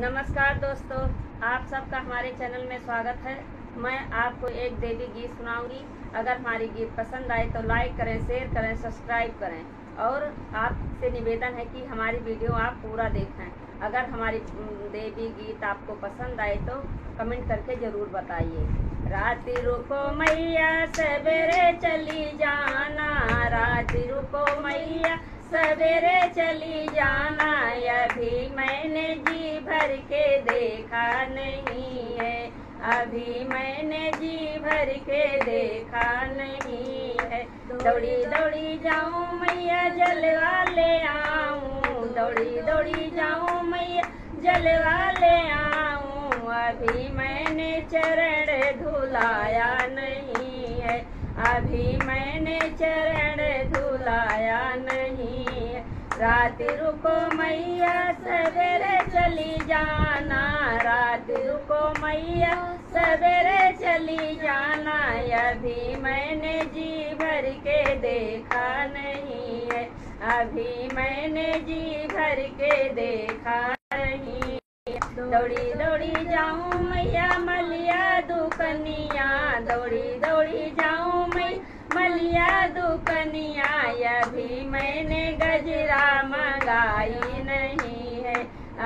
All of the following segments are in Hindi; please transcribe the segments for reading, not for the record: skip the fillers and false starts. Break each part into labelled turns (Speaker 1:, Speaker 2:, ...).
Speaker 1: नमस्कार दोस्तों, आप सबका हमारे चैनल में स्वागत है। मैं आपको एक देवी गीत सुनाऊंगी। अगर हमारी गीत पसंद आए तो लाइक करें, शेयर करें, सब्सक्राइब करें और आपसे निवेदन है कि हमारी वीडियो आप पूरा देखें। अगर हमारी देवी गीत आपको पसंद आए तो कमेंट करके ज़रूर बताइए। राति रुको मैया सवेरे चली जाना, राति रुको मैया सवेरे चली जाना, अभी मैंने जी भर के देखा नहीं है, अभी मैंने जी भर के देखा नहीं है। दौड़ी दौड़ी जाऊं मैया जलवा ले आऊं, दौड़ी दौड़ी जाऊं मैया जलवा ले आऊं, अभी मैंने चरण धुलाया नहीं है, अभी मैंने चरण धुलाया नहीं है। रात रुको मैया सवेरे चली जाना, रात रुको मैया सवेरे चली जाना, अभी मैंने जी भर के देखा नहीं है, अभी मैंने जी भर के देखा नहीं। दौड़ी दौड़ी जाऊं मैया मलिया दुकनिया, दौड़ी दौड़ी जाऊं मैं मलिया दुकनिया, अभी मैंने गजरा मंगाई नहीं है,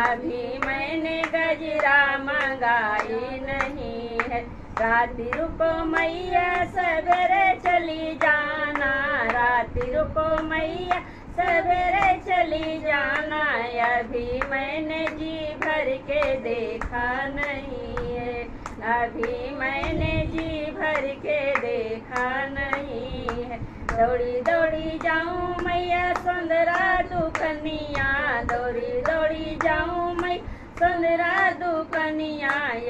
Speaker 1: अभी मैंने गजरा मंगाई नहीं है। राति रुको मैया सवेरे चली जाना, राति रुको मैया सवेरे चली जाना, अभी मैंने जी भर के देखा नहीं है, अभी मैंने जी भर के देखा नहीं है। दौड़ी दौड़ी जाऊं मैया सुंदरा दुकनिया, दौड़ी दौड़ी जाऊं मैं सुंदरा दुकनिया,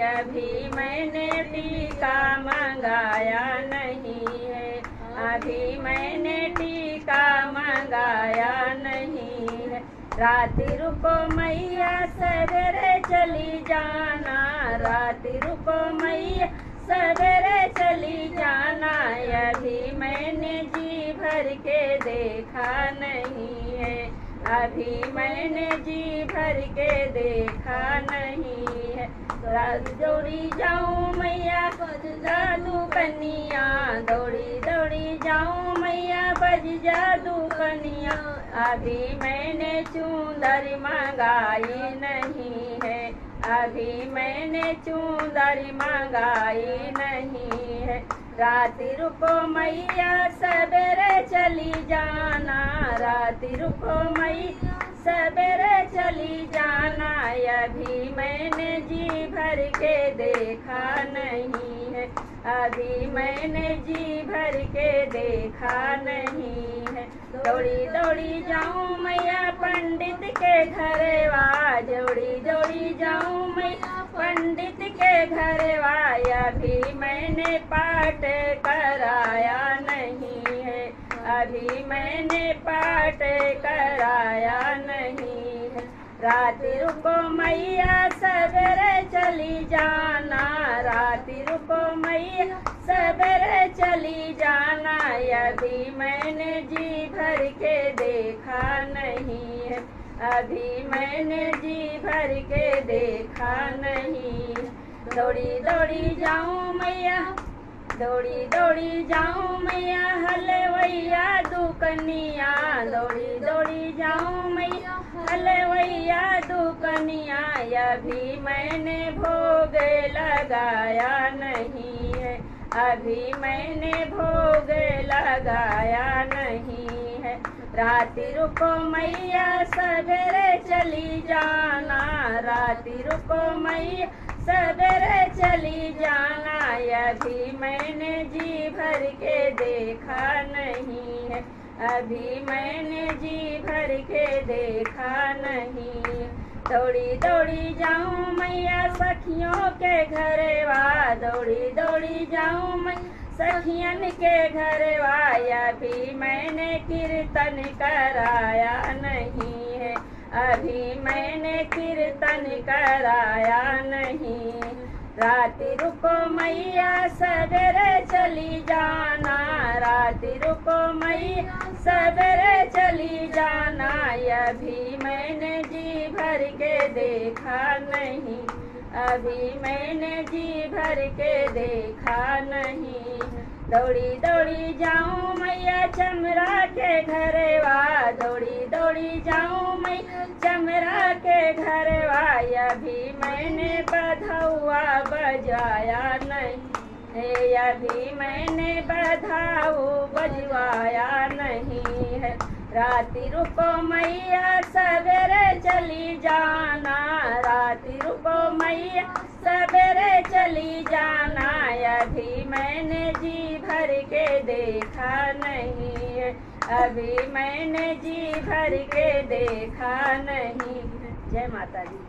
Speaker 1: अभी मैंने टीका मंगाया नहीं है, अभी मैंने टीका मंगाया नहीं है। राति रुको मैया सवेरे चली जाना, राति रुको मैया सवेरे चली जाना, अभी मैंने जी भर के देखा नहीं है, अभी मैंने जी भर के देखा नहीं है। दौड़ी जाऊं मैया बज जादू कनिया, दौड़ी दौड़ी जाऊं मैया बज जादू कनिया, अभी मैंने चुंदरी मंगाई नहीं है, अभी मैंने चुंदरी मंगाई नहीं है। राति रुको मैया सवेरे चली जाना, राति रुको मैया सवेरे चली जाना, अभी मैंने जी भर के देखा नहीं है, अभी मैंने जी भर के देखा नहीं है। दौड़ी दौड़ी जाऊं मैया पंडित के घरवा, दौड़ी दौड़ी जाऊं मैया पंडित के घरवा, अभी मैंने पाठ कराया नहीं है, अभी मैंने पाठ कराया नहीं है। राति रुको मैया सवेरे चली जाना, राति रुको मैया सवेरे चली जाना, अभी मैंने जी भर के देखा नहीं है, अभी मैंने जी भर के देखा नहीं। दौड़ी दौड़ी जाऊं मैया, दौड़ी दौड़ी जाऊं मैया हलवैया दुकनिया, दौड़ी दौड़ी जाऊं मैया हलवैया दुकनिया, अभी मैंने भोग लगाया नहीं है, अभी मैंने भोग लगाया नहीं है। राति रुको मैया सवेरे चली जाना, राति रुको मैया सवेरे चली जाना, अभी मैंने जी भर के देखा नहीं है, अभी मैंने जी भर के देखा नहीं। दौड़ी दौड़ी जाऊं मैया सखियों के घरवा, दौड़ी दौड़ी जाऊं मैं सखियन के घरवा, अभी मैंने कीर्तन कराया नहीं है, अभी मैंने कीर्तन कराया नहीं। राति रुको मैया सवेरे चली जाना, राति रुको मैया सवेरे चली चली जाना, अभी मैंने जी भर के देखा नहीं, अभी मैंने जी भर के देखा नहीं। दौड़ी दौड़ी जाऊं मैया चमरा के घरवा, दौड़ी दौड़ी जाऊं मैया चमरा के घरवा, अभी मैंने बधौआ बजाया नहीं, अभी मैंने बधाऊ बजवाया नहीं है। राति रुको मैया सवेरे चली जाना, राति रुको मैया सवेरे चली जाना, अभी मैंने जी भर के देखा नहीं है, अभी मैंने जी भर के देखा नहीं। जय माता दी।